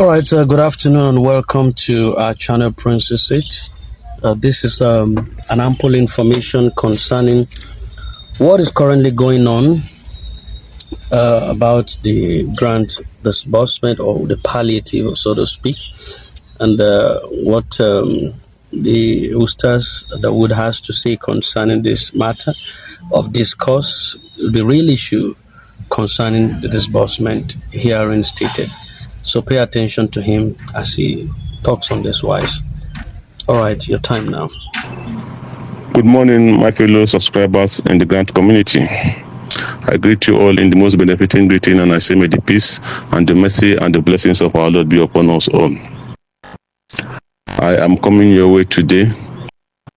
All right, good afternoon and welcome to our channel Princess 8. This is an ample information concerning what is currently going on about the grant disbursement or the palliative, so to speak, and what the Ustaz Dawood has to say concerning this matter of discourse, the real issue concerning the disbursement herein stated. So pay attention to him as he talks on this wise. All right, your time now. Good morning, my fellow subscribers in the grant community. I greet you all in the most benefiting greeting, and I say, may the peace and the mercy and the blessings of our Lord be upon us all. I am coming your way today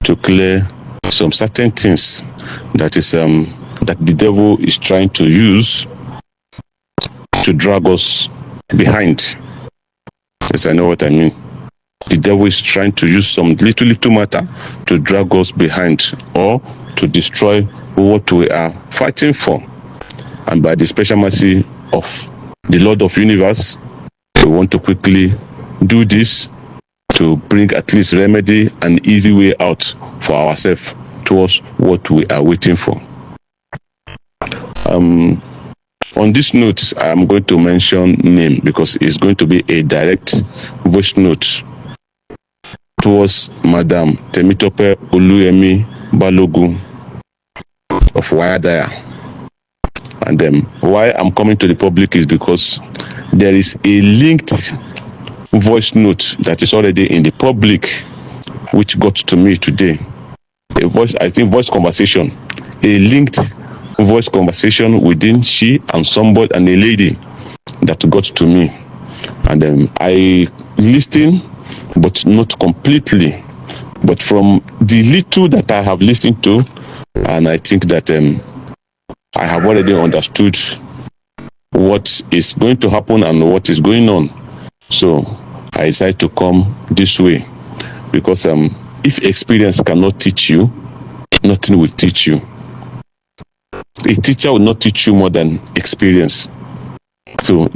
to clear some certain things that the devil is trying to use to drag us behind. Yes, I know what I mean. The devil is trying to use some little matter to drag us behind or to destroy what we are fighting for. And by the special mercy of the Lord of Universe, we want to quickly do this to bring at least remedy and easy way out for ourselves towards what we are waiting for. On this note, I am going to mention name because it's going to be a direct voice note towards Madam Temitope Oluyemi Balogun of Wayadaya. And why I'm coming to the public is because there is a linked voice note that is already in the public, which got to me today. Voice conversation, a linked voice conversation within she and somebody and a lady that got to me. And I listened, but not completely. But from the little that I have listened to, and I think that I have already understood what is going to happen and what is going on. So I decided to come this way because if experience cannot teach you, nothing will teach you. A teacher will not teach you more than experience. So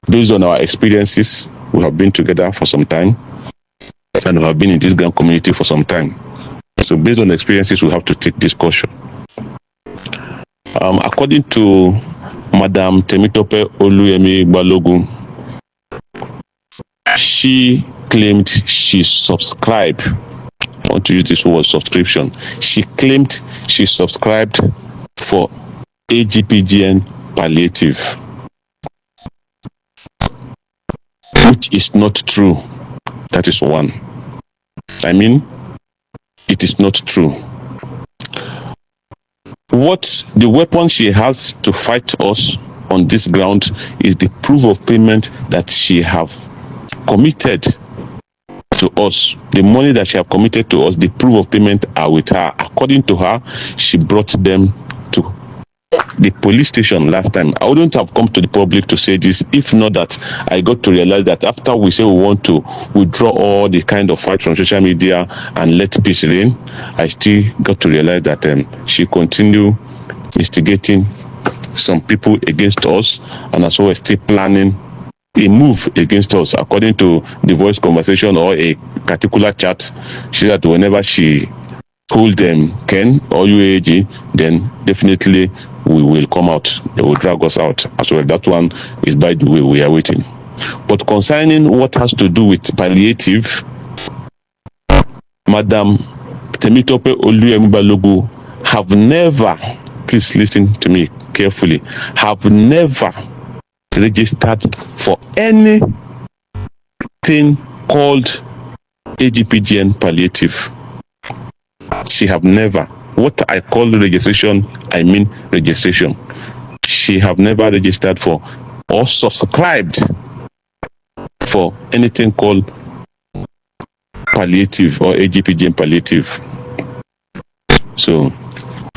based on our experiences, we have been together for some time and we have been in this grand community for some time. So based on experiences, we have to take this caution. According to Madam Temitope Oluyemi Balogun, she claimed she subscribed. I want to use this word subscription. She claimed she subscribed for AGPGN palliative, which is not true. That is one. I mean, it is not true. What the weapon she has to fight us on this ground is the proof of payment that she have committed to us. The money that she have committed to us, the proof of payment are with her. According to her, she brought them to the police station last time. I wouldn't have come to the public to say this if not that I got to realize that after we say we want to withdraw all the kind of fight from social media and let peace reign, I still got to realize that she continued instigating some people against us, and as well as still planning a move against us. According to the voice conversation or a particular chat, she said that whenever she hold them Ken or UAG, then definitely we will come out. They will drag us out as well. That one is, by the way, we are waiting. But concerning what has to do with palliative, Madam Temitope Oluyemi Balogun have never, please listen to me carefully, have never registered for anything called AGPGN palliative. She have never. What I call registration, I mean registration. She have never registered for or subscribed for anything called palliative or AGPGN palliative. So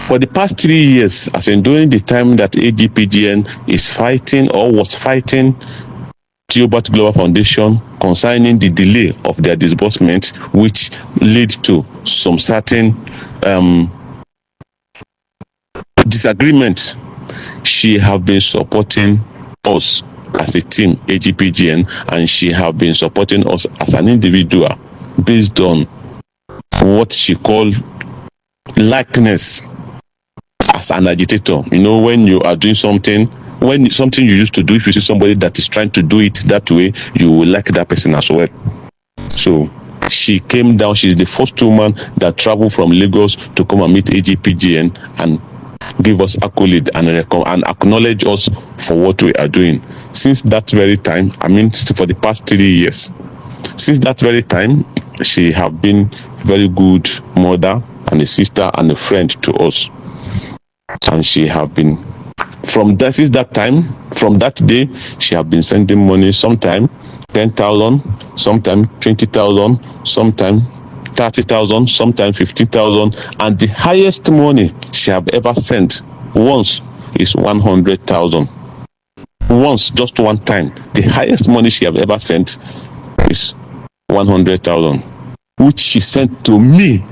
for the past 3 years, as in during the time that AGPGN is fighting or was fighting Gilbert Global Foundation concerning the delay of their disbursement, which led to some certain disagreement, she have been supporting us as a team, AGPGN, and she have been supporting us as an individual based on what she called likeness as an agitator. You know, when you are doing something, when something you used to do, if you see somebody that is trying to do it that way, you will like that person as well. So she came down. She's the first woman that traveled from Lagos to come and meet AGPGN and give us accolade and acknowledge us for what we are doing. Since that very time, I mean, for the past 3 years, since that very time, she have been very good mother and a sister and a friend to us. And she have been, from that, since that time, from that day, she have been sending money, sometime 10,000, sometime 20,000, sometime 30,000, sometime 15,000, and the highest money she have ever sent once is 100,000. Once, just one time, the highest money she have ever sent is 100,000, which she sent to me.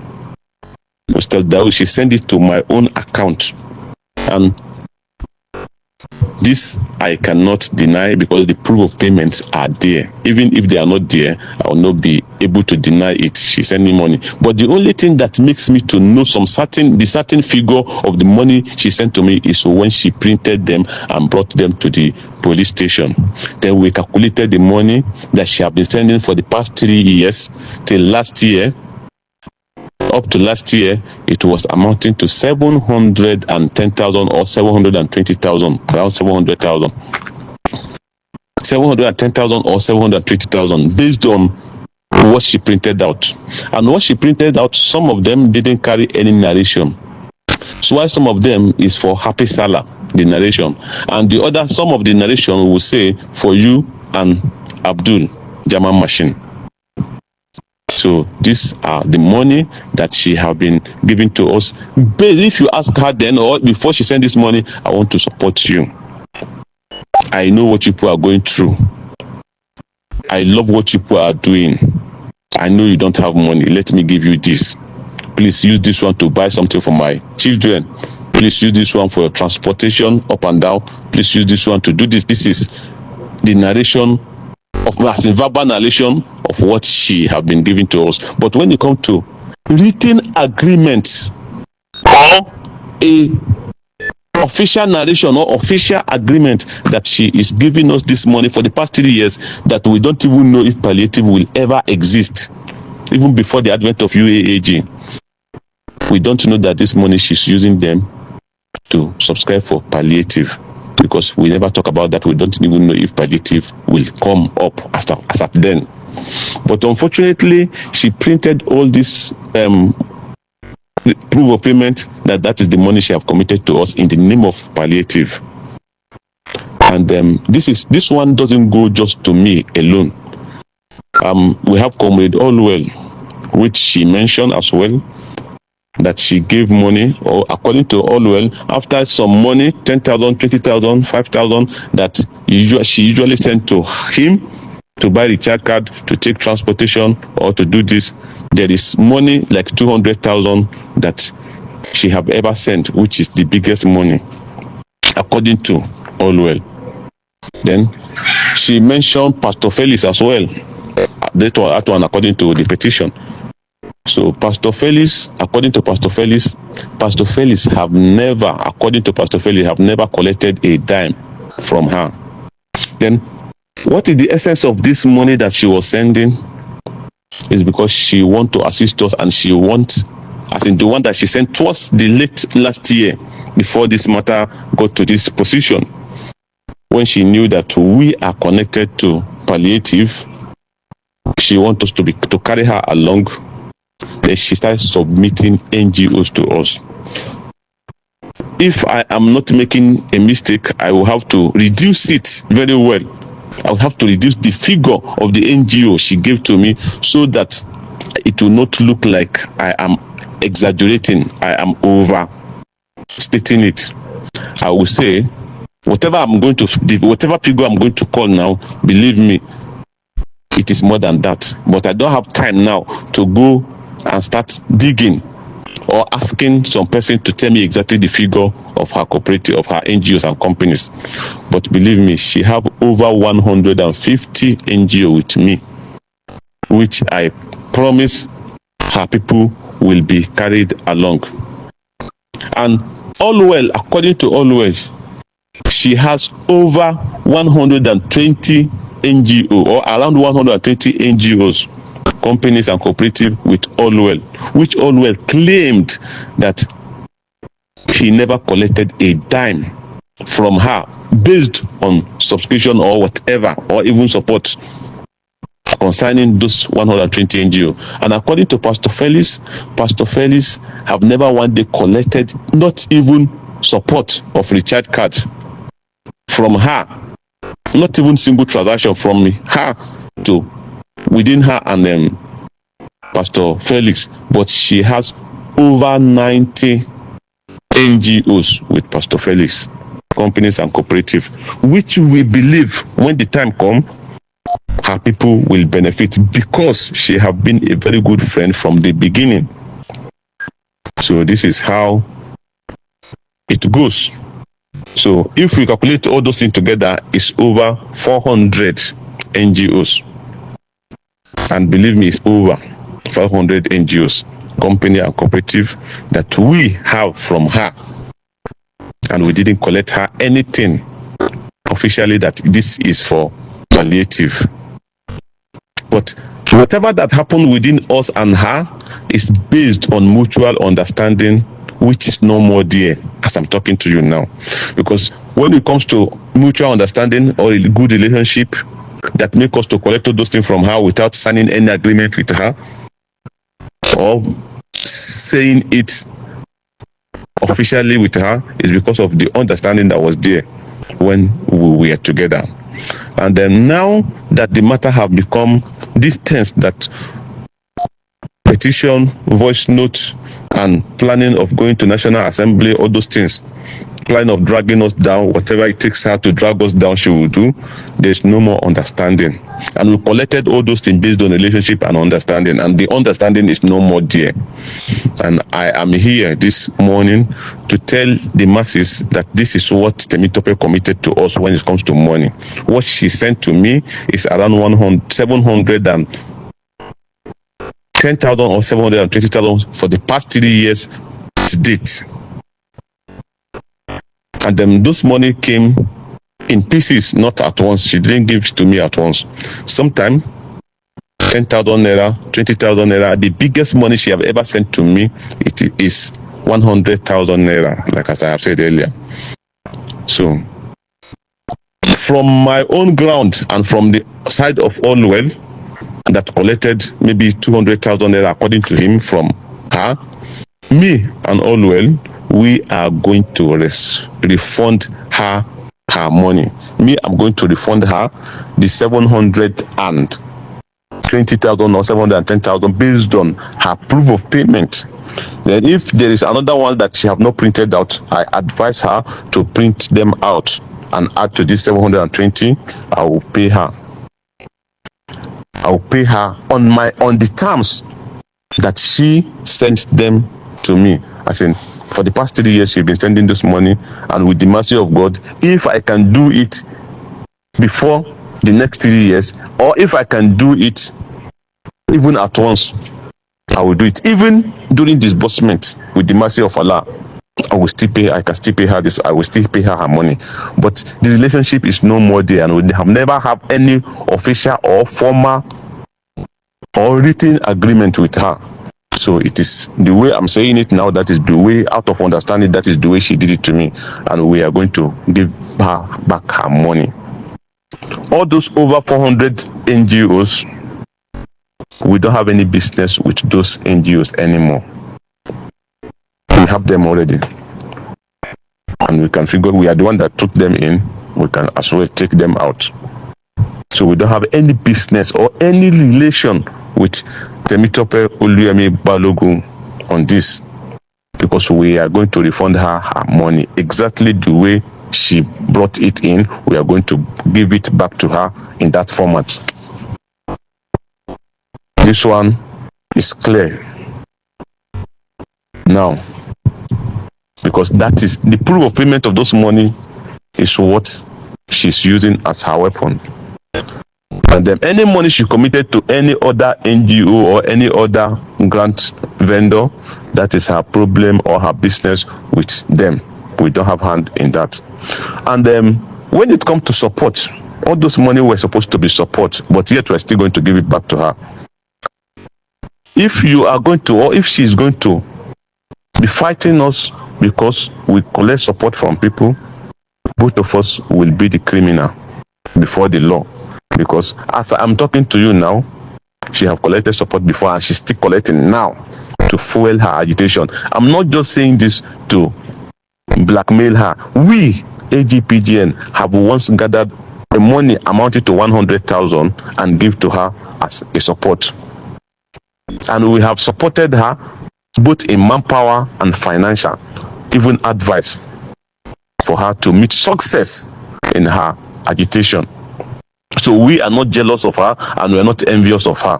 Mr. Daoud, she sent it to my own account, and this I cannot deny because the proof of payments are there. Even if they are not there, I will not be able to deny it. She sent me money. But the only thing that makes me to know the certain figure of the money she sent to me is when she printed them and brought them to the police station. Then we calculated the money that she had been sending for the past 3 years till last year. Up to last year, it was amounting to 710,000 or 720,000, around 700,000. 710,000 or 720,000 based on what she printed out. And what she printed out, some of them didn't carry any narration. So while some of them is for Happy Salah, the narration, and the other, some of the narration will say for you and Abdul, German machine. So these are the money that she have been giving to us. But if you ask her then, or before she send this money, I want to support you. I know what you people are going through. I love what you people are doing. I know you don't have money. Let me give you this. Please use this one to buy something for my children. Please use this one for your transportation up and down. Please use this one to do this. This is the narration of, as in verbal narration of what she have been giving to us. But when you come to written agreement or a official narration or official agreement that she is giving us this money for the past 3 years, that we don't even know if palliative will ever exist, even before the advent of UAAG. We don't know that this money she's using them to subscribe for palliative, because we never talk about that. We don't even know if palliative will come up as at then. But unfortunately, she printed all this proof of payment that is the money she have committed to us in the name of palliative. And this one doesn't go just to me alone. We have Comrade Allwell, which she mentioned as well, that she gave money, or according to Allwell, after some money, 10,000, 20,000, 5,000, that she usually sent to him to buy recharge card, to take transportation, or to do this. There is money like 200,000 that she have ever sent, which is the biggest money, according to Allwell. Then she mentioned Pastor Felix as well. That one according to the petition. So Pastor Felix, according to Pastor Felix have never, according to Pastor Felix, have never collected a dime from her. Then what is the essence of this money that she was sending? Is because she want to assist us, and she want, as in the one that she sent towards the late last year, before this matter got to this position, when she knew that we are connected to palliative, she want us to carry her along. Then she started submitting NGOs to us. If I am not making a mistake, I will have to reduce it very well. I will have to reduce the figure of the NGO she gave to me, so that it will not look like I am exaggerating, I am overstating it. I will say, whatever figure I'm going to call now, believe me, it is more than that. But I don't have time now to go and start digging or asking some person to tell me exactly the figure of her cooperative, of her NGOs and companies. But believe me, she have over 150 NGO with me, which I promise her people will be carried along. And Allwell, according to Allwell, she has over 120 NGO or around 120 NGOs, companies and cooperative with Allwell, which Allwell claimed that he never collected a dime from her based on subscription or whatever, or even support concerning those 120 NGO. And according to Pastor Felix have never one day collected not even support of recharge card from her, not even single transaction from her to within her and Pastor Felix, but she has over 90 NGOs with Pastor Felix, companies and cooperative, which we believe when the time comes, her people will benefit because she have been a very good friend from the beginning. So this is how it goes. So if we calculate all those things together, it's over 400 NGOs. And believe me, it's over 500 NGOs, company and cooperative, that we have from her. And we didn't collect her anything officially that this is for palliative. But whatever that happened within us and her is based on mutual understanding, which is no more there as I'm talking to you now. Because when it comes to mutual understanding or a good relationship that make us to collect all those things from her without signing any agreement with her or saying it officially with her, is because of the understanding that was there when we were together. And then now that the matter have become this tense, that petition, voice note, and planning of going to National Assembly, all those things, plan of dragging us down, whatever it takes her to drag us down, she will do. There's no more understanding. And we collected all those things based on relationship and understanding, and the understanding is no more there. And I am here this morning to tell the masses that this is what Temitope committed to us when it comes to money. What she sent to me is around 710,000 or 720,000 for the past 3 years to date. And then those money came in pieces, not at once. She didn't give it to me at once. Sometime 10,000 naira, 20,000 naira. The biggest money she have ever sent to me, it is 100,000 naira, like as I have said earlier. So from my own ground and from the side of Allwell, that collected maybe 200,000 naira according to him from her, me and Allwell, we are going to refund her money. Me, I'm going to refund her the 720,000 or 710,000 based on her proof of payment. Then if there is another one that she have not printed out, I advise her to print them out and add to this 720. I will pay her. I will pay her on the terms that she sent them to me. As in, for the past 3 years, she's been sending this money, and with the mercy of God, if I can do it before the next 3 years, or if I can do it even at once, I will do it. Even during disbursement, with the mercy of Allah, I will still pay. I can still pay her this. I will still pay her money. But the relationship is no more there, and we have never had any official or formal or written agreement with her. So it is the way I'm saying it now, that is the way, out of understanding, that is the way she did it to me, and we are going to give her back her money. All those over 400 NGOs, we don't have any business with those NGOs anymore. We have them already, and we can figure we are the one that took them in. We can as well take them out. So we don't have any business or any relation with Temitope Oluyemi Balogun on this, because we are going to refund her money exactly the way she brought it in. We are going to give it back to her in that format. This one is clear. now, because that is the proof of payment of those money is what she's using as her weapon. And then any money she committed to any other NGO or any other grant vendor, that is her problem or her business with them. We don't have hand in that. And when it comes to support, all those money were supposed to be support, but yet we're still going to give it back to her. If you are going to, or if she is going to be fighting us because we collect support from people, both of us will be the criminal before the law. Because as I'm talking to you now, she have collected support before and she's still collecting now to fuel her agitation. I'm not just saying this to blackmail her. We, AGPGN, have once gathered the money amounted to 100,000 and give to her as a support. And we have supported her both in manpower and financial, even advice for her to meet success in her agitation. So we are not jealous of her and we are not envious of her.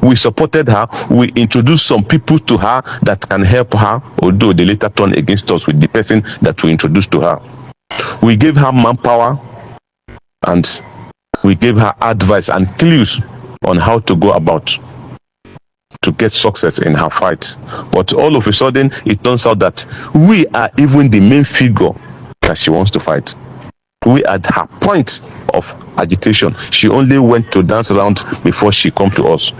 We supported her. We introduced some people to her that can help her, although they later turned against us with the person that we introduced to her. We gave her manpower and we gave her advice and clues on how to go about to get success in her fight. But all of a sudden, it turns out that we are even the main figure that she wants to fight. We at her point of agitation. She only went to dance around before she come to us.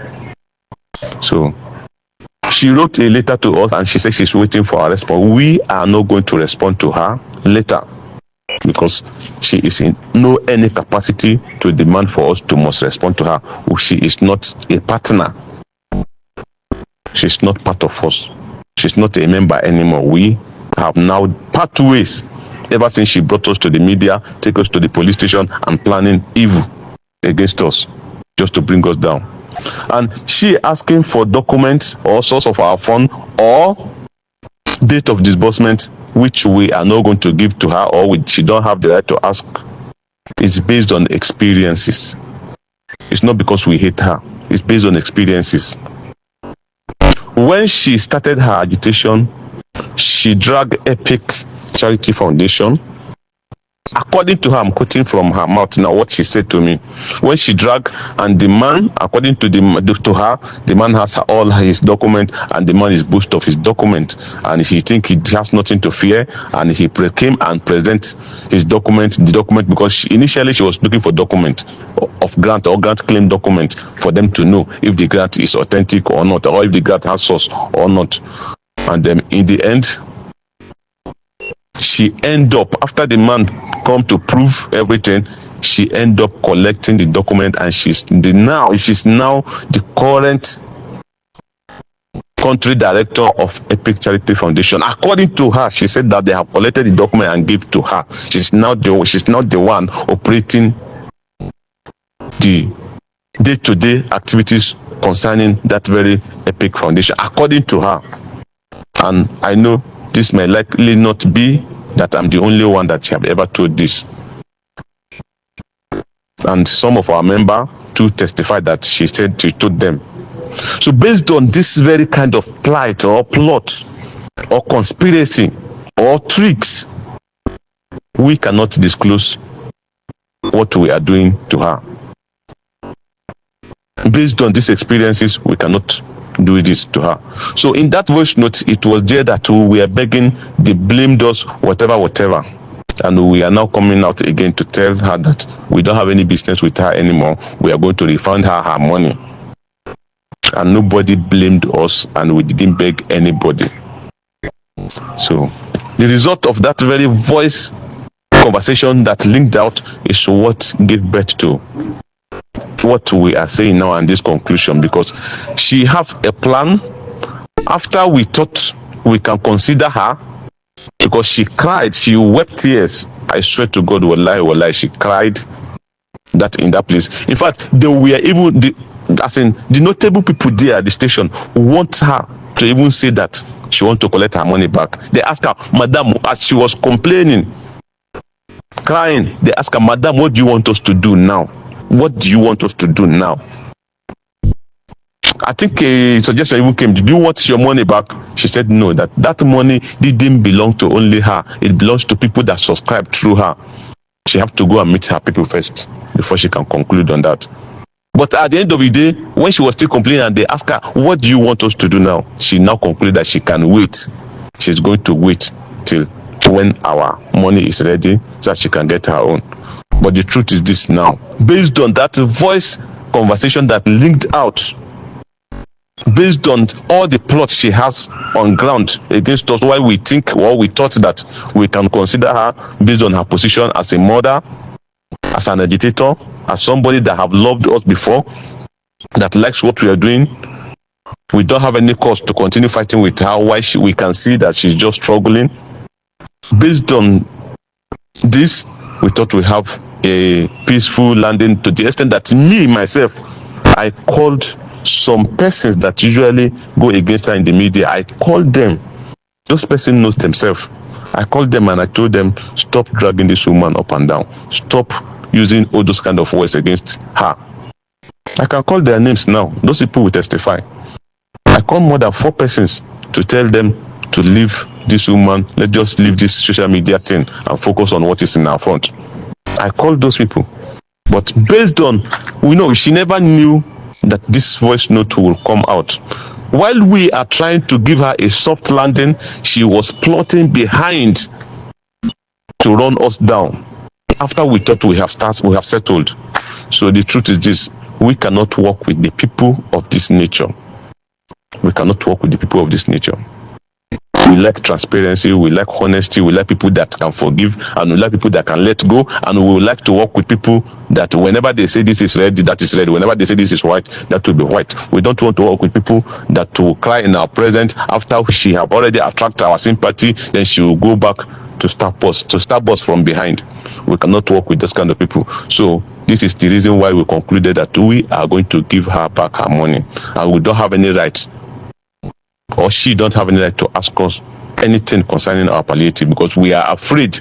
So she wrote a letter to us and she said she's waiting for our response. We are not going to respond to her later because she is in no any capacity to demand for us to must respond to her. She is not a partner. She's not part of us. She's not a member anymore. We have now part ways ever since she brought us to the media, take us to the police station and planning evil against us just to bring us down. And she asking for documents or source of our fund or date of disbursement, which we are not going to give to her or which she don't have the right to ask. It's based on experiences. It's not because we hate her. It's based on experiences. When she started her agitation, she dragged Epic Charity Foundation. According to her, I'm quoting from her mouth now what she said to me. When she dragged, and the man, according to her, the man has all his document, and the man is boast of his document, and he think he has nothing to fear, and he came and present his document, the document, because initially she was looking for document of grant or grant claim document for them to know if the grant is authentic or not, or if the grant has source or not. And then in the end, she end up, after the man come to prove everything, she end up collecting the document, and she's now the current country director of Epic Charity Foundation. According to her, she said that they have collected the document and gave to her. She's not the one operating the day-to-day activities concerning that very Epic Foundation, according to her. And I know this may likely not be that I'm the only one that she have ever told this. And some of our members too testified that she said she told them. So based on this very kind of plight or plot or conspiracy or tricks, we cannot disclose what we are doing to her. Based on these experiences, we cannot do this to her. So in that voice note, it was there that we were begging, they blamed us, whatever. And we are now coming out again to tell her that we don't have any business with her anymore. We are going to refund her money. And nobody blamed us, and we didn't beg anybody. So the result of that very voice conversation that linked out is what gave birth to what we are saying now and this conclusion, because she have a plan. After we thought we can consider her, because she cried, she wept tears. I swear to God, wallahi, she cried that in that place. In fact, they were even the notable people there at the station want her to even say that she want to collect her money back. They asked her, Madam, as she was complaining, crying, they asked her, Madam, what do you want us to do now? What do you want us to do now? I think a suggestion even came, did you want your money back? She said no, that money didn't belong to only her. It belongs to people that subscribe through her. She have to go and meet her people first before she can conclude on that. But at the end of the day, when she was still complaining and they asked her, what do you want us to do now? She now concluded that she can wait. She's going to wait till when our money is ready so that she can get her own. But the truth is this now, based on that voice conversation that linked out, based on all the plots she has on ground against us, why we think or we thought that we can consider her based on her position as a mother, as an agitator, as somebody that have loved us before, that likes what we are doing. We don't have any cause to continue fighting with her. Why we can see that she's just struggling. Based on this, we thought we have a peaceful landing, to the extent that me myself, I called some persons that usually go against her in the media. I called them. Those persons knows themselves. I called them and I told them, stop dragging this woman up and down. Stop using all those kind of words against her. I can call their names now. Those people will testify. I called more than 4 persons to tell them to leave this woman. Let's just leave this social media thing and focus on what is in our front. I called those people. But based on, we know she never knew that this voice note will come out. While we are trying to give her a soft landing, she was plotting behind to run us down. After we thought we have settled. So the truth is this, we cannot work with the people of this nature. We cannot work with the people of this nature. We like transparency, we like honesty, we like people that can forgive, and we like people that can let go, and we would like to work with people that whenever they say this is red, that is red. Whenever they say this is white, that will be white. We don't want to work with people that will cry in our presence after she have already attracted our sympathy, then she will go back to stab us from behind. We cannot work with those kind of people. So this is the reason why we concluded that we are going to give her back her money, and we don't have any right, or she don't have any right to ask us anything concerning our palliative, because we are afraid.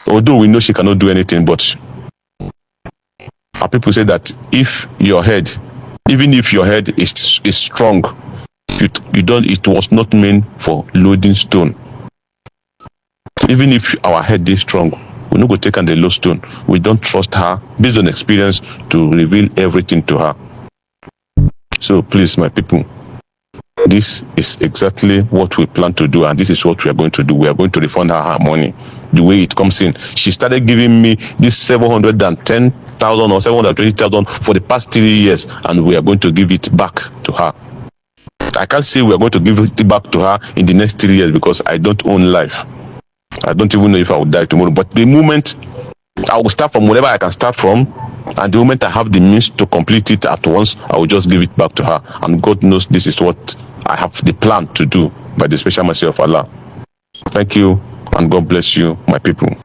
Although we know she cannot do anything, but our people say that even if your head is strong, it was not meant for loading stone. Even if our head is strong, we no go take on the low stone. We don't trust her based on experience to reveal everything to her. So please, my people, this is exactly what we plan to do, and this is what we are going to do. We are going to refund her money the way it comes in. She started giving me this 710,000 or 720,000 for the past 3 years, and we are going to give it back to her. I can't say we are going to give it back to her in the next 3 years, because I don't own life. I don't even know if I will die tomorrow. But the moment I will start from whatever I can start from, and the moment I have the means to complete it at once, I will just give it back to her. And God knows this is what I have the plan to do by the special mercy of Allah. Thank you, and God bless you, my people.